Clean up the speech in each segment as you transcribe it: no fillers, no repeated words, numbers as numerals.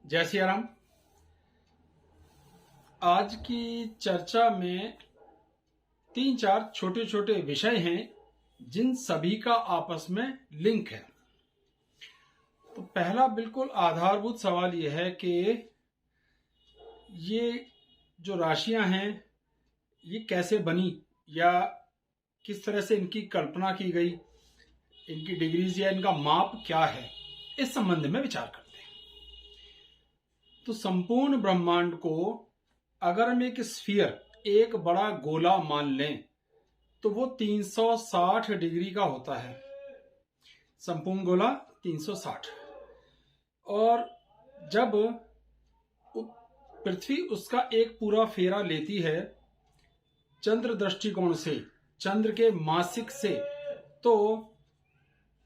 जय सिया राम। आज की चर्चा में 3-4 छोटे छोटे विषय हैं जिन सभी का आपस में लिंक है। तो पहला बिल्कुल आधारभूत सवाल यह है कि ये जो राशियां हैं ये कैसे बनी या किस तरह से इनकी कल्पना की गई, इनकी डिग्रीज या इनका माप क्या है, इस संबंध में विचार करते हैं। तो संपूर्ण ब्रह्मांड को अगर हम एक स्फीयर, एक बड़ा गोला मान लें तो वो 360 डिग्री का होता है। संपूर्ण गोला 360। और जब पृथ्वी उसका एक पूरा फेरा लेती है चंद्र दृष्टिकोण से, चंद्र के मासिक से, तो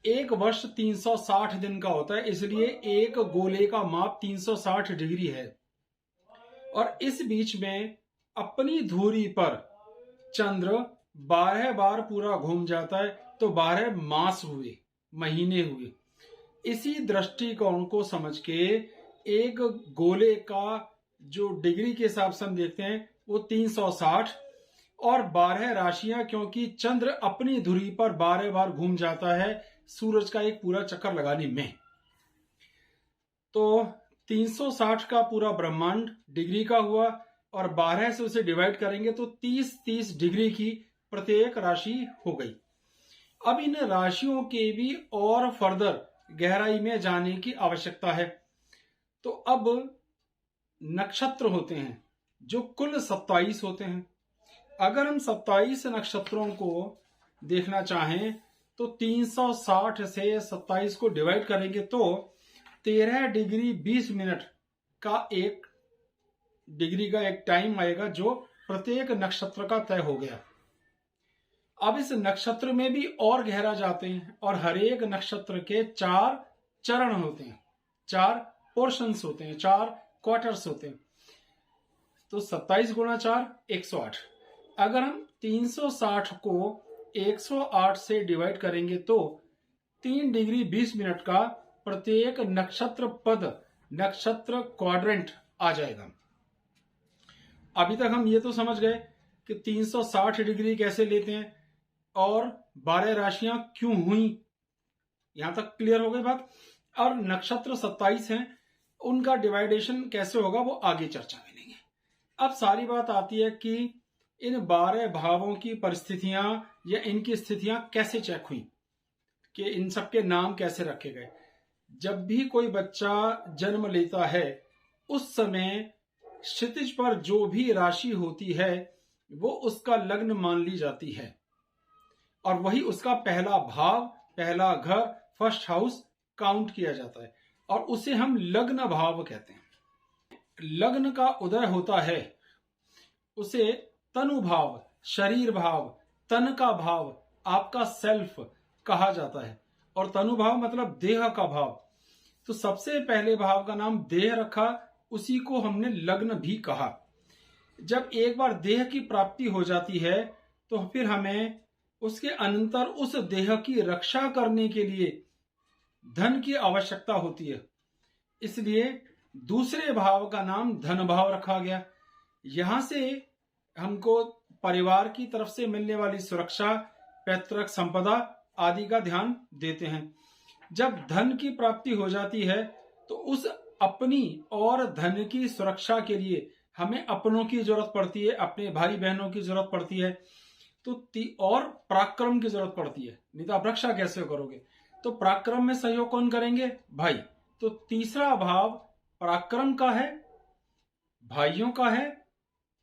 एक वर्ष 360 दिन का होता है। इसलिए एक गोले का माप 360 डिग्री है। और इस बीच में अपनी धुरी पर चंद्र 12 बार पूरा घूम जाता है, तो 12 मास हुए, महीने हुए। इसी दृष्टिकोण को समझ के एक गोले का जो डिग्री के हिसाब से हम देखते हैं वो 360 और 12 राशियां, क्योंकि चंद्र अपनी धुरी पर 12 बार घूम जाता है सूरज का एक पूरा चक्कर लगाने में। तो 360 का पूरा ब्रह्मांड डिग्री का हुआ और 12 से उसे डिवाइड करेंगे तो 30-30 डिग्री की प्रत्येक राशि हो गई। अब इन राशियों के भी और फर्दर गहराई में जाने की आवश्यकता है। तो अब नक्षत्र होते हैं जो कुल 27 होते हैं। अगर हम 27 नक्षत्रों को देखना चाहें तो 360 से 27 को डिवाइड करेंगे तो 13 डिग्री 20 मिनट का एक डिग्री का एक टाइम आएगा जो प्रत्येक नक्षत्र का तय हो गया। अब इस नक्षत्र में भी और गहरा जाते हैं और हर एक नक्षत्र के 4 चरण होते हैं, 4 पोर्शंस होते हैं, 4 क्वार्टर्स होते हैं। तो 27 गुणा 4 108। अगर हम 360 को 108 से डिवाइड करेंगे तो 3 डिग्री 20 मिनट का प्रत्येक नक्षत्र पद, नक्षत्र क्वाड्रेंट आ जाएगा। अभी तक हम ये तो समझ गए कि 360 डिग्री कैसे लेते हैं और 12 राशियां क्यों हुई, यहां तक क्लियर हो गई बात। और नक्षत्र 27 हैं, उनका डिवाइडेशन कैसे होगा वो आगे चर्चा में लेंगे। अब सारी बात आती है कि इन 12 भावों की परिस्थितियां या इनकी स्थितियां कैसे चेक हुई, कि इन सबके नाम कैसे रखे गए। जब भी कोई बच्चा जन्म लेता है उस समय क्षितिज पर जो भी राशि होती है वो उसका लग्न मान ली जाती है और वही उसका पहला भाव, पहला घर, फर्स्ट हाउस काउंट किया जाता है और उसे हम लग्न भाव कहते हैं। लग्न का उदय होता है उसे तनु भाव, शरीर भाव, तन का भाव, आपका सेल्फ कहा जाता है। और तनु भाव मतलब देह का भाव। तो सबसे पहले भाव का नाम देह रखा, उसी को हमने लग्न भी कहा। जब एक बार देह की प्राप्ति हो जाती है तो फिर हमें उसके अनंतर उस देह की रक्षा करने के लिए धन की आवश्यकता होती है। इसलिए दूसरे भाव का नाम धन भाव रखा गया। यहां से हमको परिवार की तरफ से मिलने वाली सुरक्षा, पैतृक संपदा आदि का ध्यान देते हैं। जब धन की प्राप्ति हो जाती है तो उस अपनी और धन की सुरक्षा के लिए हमें अपनों की जरूरत पड़ती है, अपने भाई बहनों की जरूरत पड़ती है, तो और पराक्रम की जरूरत पड़ती है। नहीं तो आप रक्षा कैसे करोगे। तो पराक्रम में सहयोग कौन करेंगे? भाई। तो तीसरा भाव पराक्रम का है, भाइयों का है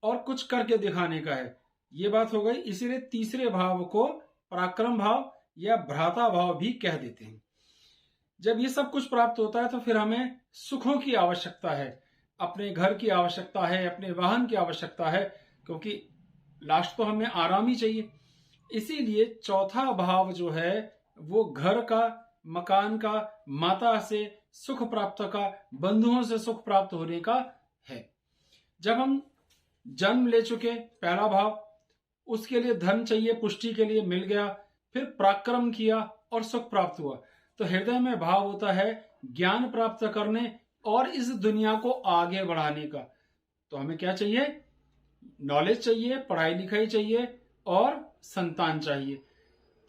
और कुछ करके दिखाने का है। ये बात हो गई। इसीलिए तीसरे भाव को पराक्रम भाव या भ्राता भाव भी कह देते हैं। जब ये सब कुछ प्राप्त होता है तो फिर हमें सुखों की आवश्यकता है, अपने घर की आवश्यकता है, अपने वाहन की आवश्यकता है, क्योंकि लास्ट तो हमें आराम ही चाहिए। इसीलिए चौथा भाव जो है वो घर का, मकान का, माता से सुख प्राप्त का, बंधुओं से सुख प्राप्त होने का है। जब हम जन्म ले चुके, पहला भाव, उसके लिए धन चाहिए, पुष्टि के लिए मिल गया, फिर पराक्रम किया और सुख प्राप्त हुआ, तो हृदय में भाव होता है ज्ञान प्राप्त करने और इस दुनिया को आगे बढ़ाने का। तो हमें क्या चाहिए? नॉलेज चाहिए, पढ़ाई लिखाई चाहिए और संतान चाहिए।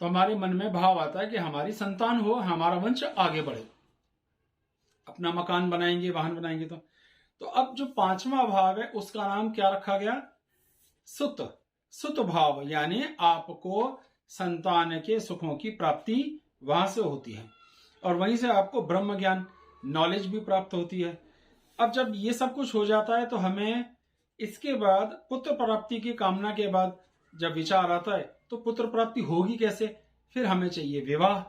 तो हमारे मन में भाव आता है कि हमारी संतान हो, हमारा वंश आगे बढ़े, अपना मकान बनाएंगे, वाहन बनाएंगे। तो अब जो पांचवा भाव है उसका नाम क्या रखा गया? सुत। सुत भाव, यानी आपको संतान के सुखों की प्राप्ति वहां से होती है और वहीं से आपको ब्रह्म ज्ञान, नॉलेज भी प्राप्त होती है। अब जब ये सब कुछ हो जाता है तो हमें इसके बाद पुत्र प्राप्ति की कामना के बाद जब विचार आता है तो पुत्र प्राप्ति होगी कैसे? फिर हमें चाहिए विवाह।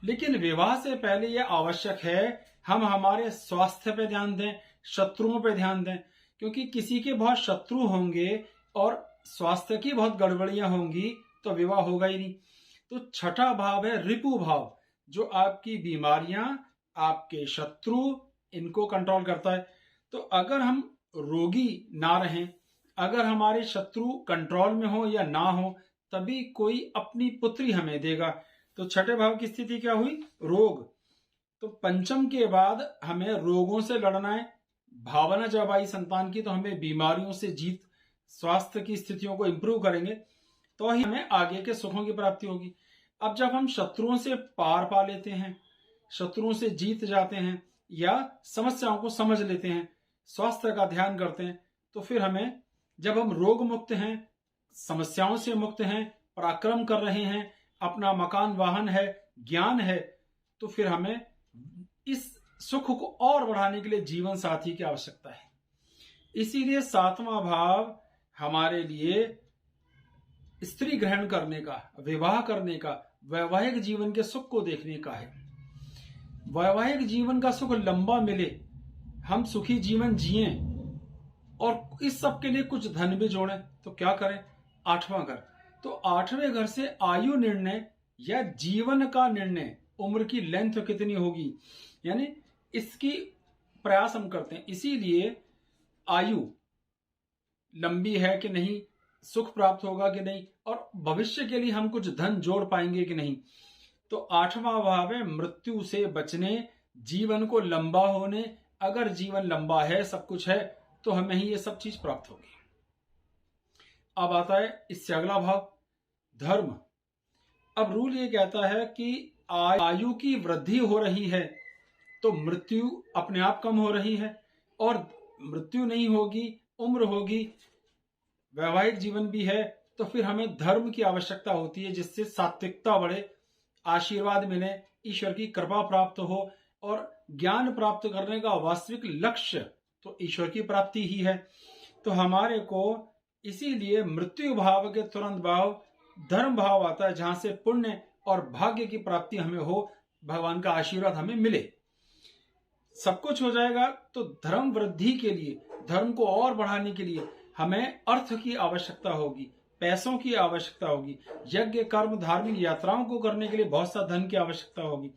लेकिन विवाह से पहले यह आवश्यक है हम हमारे स्वास्थ्य पे ध्यान दें, शत्रुओं पे ध्यान दें, क्योंकि किसी के बहुत शत्रु होंगे और स्वास्थ्य की बहुत गड़बड़ियां होंगी तो विवाह होगा ही नहीं। तो छठा भाव है रिपु भाव, जो आपकी बीमारियां, आपके शत्रु, इनको कंट्रोल करता है। तो अगर हम रोगी ना रहें, अगर हमारे शत्रु कंट्रोल में हो या ना हो, तभी कोई अपनी पुत्री हमें देगा। तो छठे भाव की स्थिति क्या हुई? रोग। तो पंचम के बाद हमें रोगों से लड़ना है। भावना जब आई संतान की तो हमें बीमारियों से जीत, स्वास्थ्य की स्थितियों को इंप्रूव करेंगे तो ही हमें आगे के सुखों की प्राप्ति होगी। अब जब हम शत्रुओं से पार पा लेते हैं, शत्रुओं से जीत जाते हैं या समस्याओं को समझ लेते हैं, स्वास्थ्य का ध्यान करते हैं, तो फिर हमें, जब हम रोग मुक्त हैं, समस्याओं से मुक्त हैं, पराक्रम कर रहे हैं, अपना मकान वाहन है, ज्ञान है, तो फिर हमें इस सुख को और बढ़ाने के लिए जीवन साथी की आवश्यकता है। इसीलिए सातवां भाव हमारे लिए स्त्री ग्रहण करने का, विवाह करने का, वैवाहिक जीवन के सुख को देखने का है। वैवाहिक जीवन का सुख लंबा मिले, हम सुखी जीवन जिए और इस सब के लिए कुछ धन भी जोड़ें, तो क्या करें? आठवां घर। तो आठवें घर से आयु निर्णय या जीवन का निर्णय, उम्र की लेंथ कितनी होगी, यानी इसकी प्रयास हम करते हैं। इसीलिए आयु लंबी है कि नहीं, सुख प्राप्त होगा कि नहीं, और भविष्य के लिए हम कुछ धन जोड़ पाएंगे कि नहीं। तो आठवां भाव है मृत्यु से बचने, जीवन को लंबा होने। अगर जीवन लंबा है, सब कुछ है, तो हमें ही ये सब चीज प्राप्त होगी। अब आता है इससे अगला भाव धर्म। अब रूल ये कहता है कि आयु की वृद्धि हो रही है तो मृत्यु अपने आप कम हो रही है, और मृत्यु नहीं होगी, उम्र होगी, वैवाहिक जीवन भी है, तो फिर हमें धर्म की आवश्यकता होती है, जिससे सात्विकता बढ़े, आशीर्वाद मिले, ईश्वर की कृपा प्राप्त हो, और ज्ञान प्राप्त करने का वास्तविक लक्ष्य तो ईश्वर की प्राप्ति ही है। तो हमारे को इसीलिए मृत्यु भाव के तुरंत भाव धर्म भाव आता है, जहां से पुण्य और भाग्य की प्राप्ति हमें हो, भगवान का आशीर्वाद हमें मिले। सब कुछ हो जाएगा। तो धर्म वृद्धि के लिए, धर्म को और बढ़ाने के लिए हमें अर्थ की आवश्यकता होगी, पैसों की आवश्यकता होगी, यज्ञ कर्म धार्मिक यात्राओं को करने के लिए बहुत सा धन की आवश्यकता होगी।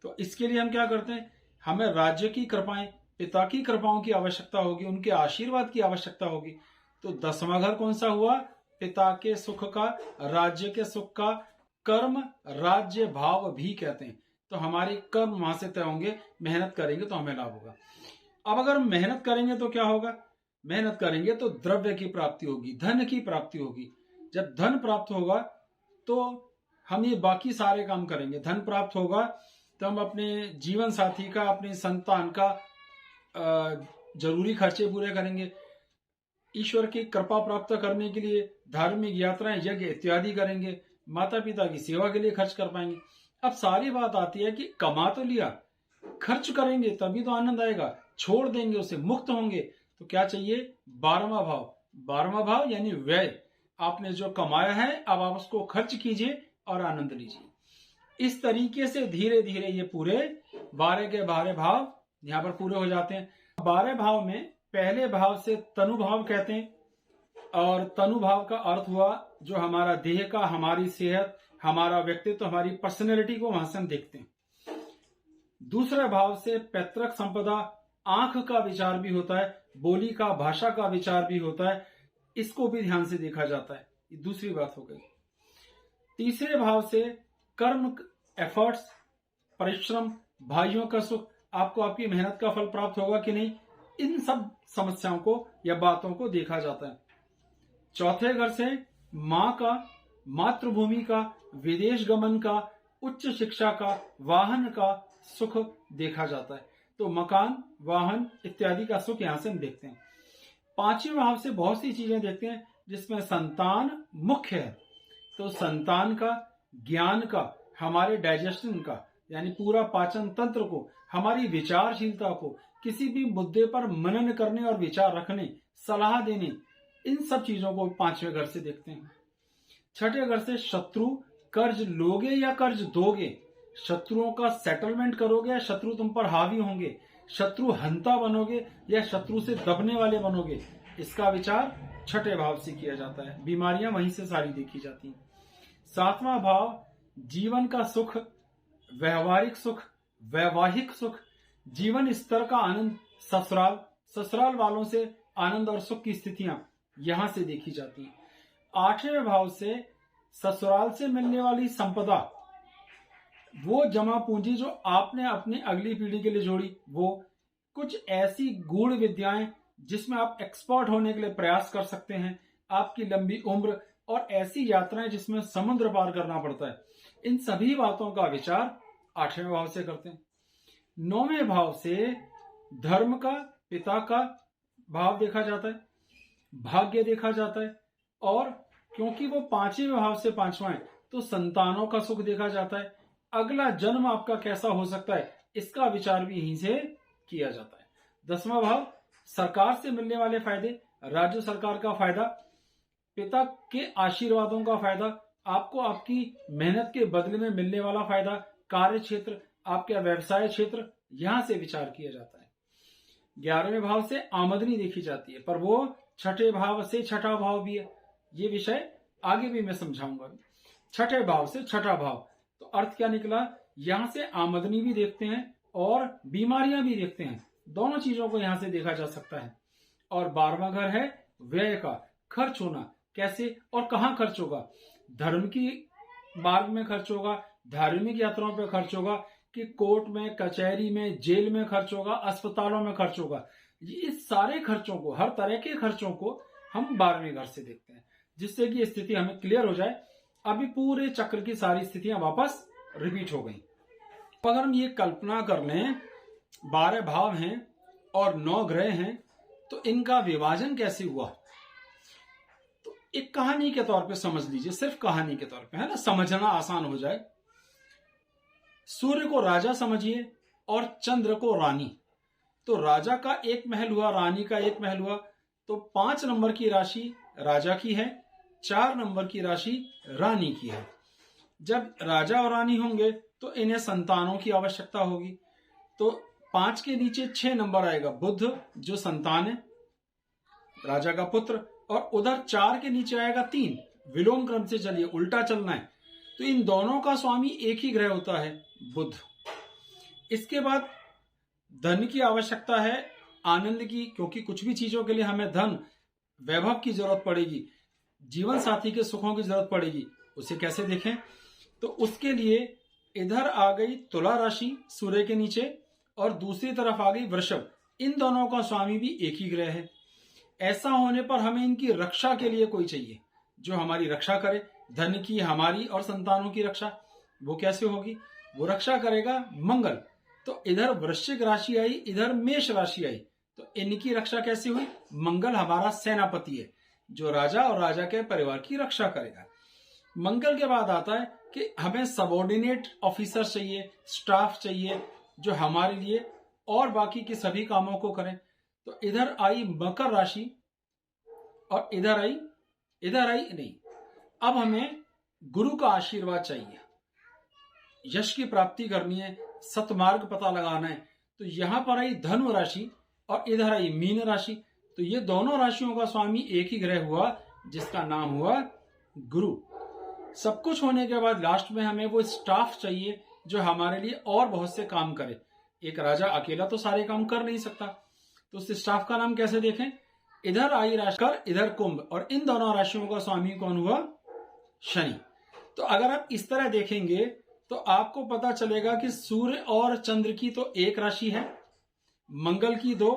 तो इसके लिए हम क्या करते हैं? हमें राज्य की कृपाएं, पिता की कृपाओं की आवश्यकता होगी, उनके आशीर्वाद की आवश्यकता होगी। तो 10वां घर कौन सा हुआ? पिता के सुख का, राज्य के सुख का, कर्म राज्य भाव भी कहते हैं। तो हमारे कर्म वहां से तय होंगे, मेहनत करेंगे तो हमें लाभ होगा। अब अगर हम मेहनत करेंगे तो क्या होगा? मेहनत करेंगे तो द्रव्य की प्राप्ति होगी, धन की प्राप्ति होगी। जब धन प्राप्त होगा तो हम ये बाकी सारे काम करेंगे। धन प्राप्त होगा तो हम अपने जीवन साथी का, अपने संतान का जरूरी खर्चे पूरे करेंगे। ईश्वर की कृपा प्राप्त करने के लिए धार्मिक यात्राएं, यज्ञ इत्यादि करेंगे। माता पिता की सेवा के लिए खर्च कर पाएंगे। अब सारी बात आती है कि कमा तो लिया, खर्च करेंगे तभी तो आनंद आएगा। छोड़ देंगे, उसे मुक्त होंगे, तो क्या चाहिए? 12वां भाव। 12वां भाव यानी व्यय। आपने जो कमाया है अब आप उसको खर्च कीजिए और आनंद लीजिए। इस तरीके से धीरे धीरे ये पूरे 12 के 12 भाव यहां पर पूरे हो जाते हैं। 12 भाव में पहले भाव से तनु भाव कहते हैं, और तनु भाव का अर्थ हुआ जो हमारा देह का, हमारी सेहत, हमारा व्यक्तित्व, हमारी पर्सनैलिटी को वहां से हम देखते हैं। दूसरे भाव से पैतृक संपदा, आंख का विचार भी होता है, बोली का, भाषा का विचार भी होता है, इसको भी ध्यान से देखा जाता है। ये दूसरी बात हो गई। तीसरे भाव से कर्म, एफर्ट्स, परिश्रम, भाइयों का सुख, आपको आपकी मेहनत का फल प्राप्त होगा कि नहीं, इन सब समस्याओं को या बातों को देखा जाता है। चौथे घर से मां का, मातृभूमि का, विदेश गमन का, उच्च शिक्षा का, वाहन का सुख देखा जाता है। तो मकान, वाहन इत्यादि का सुख यहां से हम देखते हैं। पांचवें भाव से बहुत सी चीजें देखते हैं जिसमें संतान मुख्य है। तो संतान का, ज्ञान का, हमारे डाइजेशन का यानी पूरा पाचन तंत्र को, हमारी विचारशीलता को, किसी भी मुद्दे पर मनन करने और विचार रखने, सलाह देने, इन सब चीजों को पांचवें घर से देखते हैं। छठे घर से शत्रु, कर्ज लोगे या कर्ज दोगे, शत्रुओं का सेटलमेंट करोगे या शत्रु तुम पर हावी होंगे, शत्रु हंता बनोगे या शत्रु से दबने वाले बनोगे, इसका विचार छठे भाव से किया जाता है। बीमारियां वहीं से सारी देखी जाती हैं। सातवां भाव जीवन का सुख, व्यवहारिक सुख, वैवाहिक सुख, जीवन स्तर का आनंद, ससुराल, ससुराल वालों से आनंद और सुख की स्थितियां यहां से देखी जाती हैं। आठवें भाव से ससुराल से मिलने वाली संपदा, वो जमा पूंजी जो आपने अपनी अगली पीढ़ी के लिए जोड़ी, वो कुछ ऐसी गूढ़ विद्याएं जिसमें आप एक्सपर्ट होने के लिए प्रयास कर सकते हैं, आपकी लंबी उम्र और ऐसी यात्राएं जिसमें समुद्र पार करना पड़ता है, इन सभी बातों का विचार आठवें भाव से करते हैं। नौवें भाव से धर्म का, पिता का भाव देखा जाता है, भाग्य देखा जाता है, और क्योंकि वो पांचवें भाव से पांचवा है तो संतानों का सुख देखा जाता है। अगला जन्म आपका कैसा हो सकता है, इसका विचार भी यहीं से किया जाता है। 10वां भाव सरकार से मिलने वाले फायदे, राज्य सरकार का फायदा, पिता के आशीर्वादों का फायदा, आपको आपकी मेहनत के बदले में मिलने वाला फायदा, कार्य क्षेत्र, आपका व्यवसाय क्षेत्र, यहां से विचार किया जाता है। 11वें भाव से आमदनी देखी जाती है, पर वो छठे भाव से छठा भाव भी है, ये विषय आगे भी मैं समझाऊंगा। छठे भाव से छठा भाव, तो अर्थ क्या निकला, यहां से आमदनी भी देखते हैं और बीमारियां भी देखते हैं, दोनों चीजों को यहां से देखा जा सकता है। और 12वां घर है व्यय का, खर्च होना, कैसे और कहां खर्च होगा, धर्म की मार्ग में खर्च होगा, धार्मिक यात्राओं पर खर्च होगा, कि कोर्ट में, कचहरी में, जेल में खर्च होगा, अस्पतालों में खर्च होगा, ये सारे खर्चों को, हर तरह के खर्चों को हम 12वें घर से देखते हैं, जिससे कि स्थिति हमें क्लियर हो जाए। अभी पूरे चक्र की सारी स्थितियां वापस रिपीट हो गई। अगर हम ये कल्पना कर लें 12 भाव हैं और 9 ग्रह हैं, तो इनका विभाजन कैसे हुआ, तो एक कहानी के तौर पे समझ लीजिए, सिर्फ कहानी के तौर पे, है ना, समझना आसान हो जाए। सूर्य को राजा समझिए और चंद्र को रानी। तो राजा का एक महल हुआ, रानी का एक महल हुआ, तो 5 नंबर की राशि राजा की है, 4 नंबर की राशि रानी की है। जब राजा और रानी होंगे तो इन्हें संतानों की आवश्यकता होगी, तो 5 के नीचे 6 नंबर आएगा, बुध जो संतान है, राजा का पुत्र, और उधर 4 के नीचे आएगा 3, विलोम क्रम से चलिए, उल्टा चलना है, तो इन दोनों का स्वामी एक ही ग्रह होता है, बुध। इसके बाद धन की आवश्यकता है, आनंद की, क्योंकि कुछ भी चीजों के लिए हमें धन, वैभव की जरूरत पड़ेगी, जीवन साथी के सुखों की जरूरत पड़ेगी, उसे कैसे देखें, तो उसके लिए इधर आ गई तुला राशि सूर्य के नीचे, और दूसरी तरफ आ गई वृषभ, इन दोनों का स्वामी भी एक ही ग्रह है। ऐसा होने पर हमें इनकी रक्षा के लिए कोई चाहिए जो हमारी रक्षा करे, धन की, हमारी और संतानों की रक्षा। वो कैसे होगी, वो रक्षा करेगा मंगल। तो इधर वृश्चिक राशि आई, इधर मेष राशि आई, तो इनकी रक्षा कैसे हुई, मंगल हमारा सेनापति है जो राजा और राजा के परिवार की रक्षा करेगा। मंगल के बाद आता है कि हमें सबॉर्डिनेट ऑफिसर चाहिए, स्टाफ चाहिए जो हमारे लिए और बाकी के सभी कामों को करें। तो इधर आई मकर राशि और इधर आई नहीं, अब हमें गुरु का आशीर्वाद चाहिए, यश की प्राप्ति करनी है, सतमार्ग पता लगाना है। तो यहां पर आई धनु राशि और इधर आई मीन राशि, तो ये दोनों राशियों का स्वामी एक ही ग्रह हुआ जिसका नाम हुआ गुरु। सब कुछ होने के बाद लास्ट में हमें वो स्टाफ चाहिए जो हमारे लिए और बहुत से काम करे। एक राजा अकेला तो सारे काम कर नहीं सकता, तो उस स्टाफ का नाम कैसे देखें, इधर आई राशि, इधर कुंभ, और इन दोनों राशियों का स्वामी कौन हुआ, शनि। तो अगर आप इस तरह देखेंगे तो आपको पता चलेगा कि सूर्य और चंद्र की तो एक राशि है, मंगल की 2,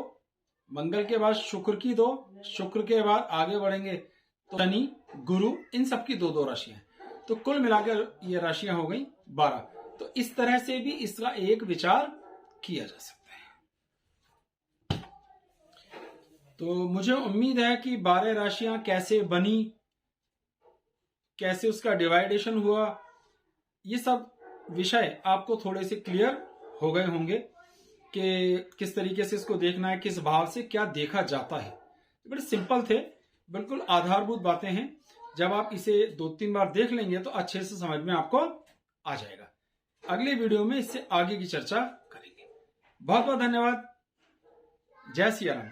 मंगल के बाद शुक्र की 2, शुक्र के बाद आगे बढ़ेंगे तो शनि, गुरु, इन सब की 2-2 राशियां। तो कुल मिलाकर ये राशियां हो गई 12। तो इस तरह से भी इसका एक विचार किया जा सकता है। तो मुझे उम्मीद है कि 12 राशियां कैसे बनी, कैसे उसका डिवाइडेशन हुआ, ये सब विषय आपको थोड़े से क्लियर हो गए होंगे कि किस तरीके से इसको देखना है, किस भाव से क्या देखा जाता है। बड़े सिंपल थे, बिल्कुल आधारभूत बातें हैं। जब आप इसे 2-3 बार देख लेंगे तो अच्छे से समझ में आपको आ जाएगा। अगले वीडियो में इससे आगे की चर्चा करेंगे। बहुत बहुत धन्यवाद। जय सिया राम।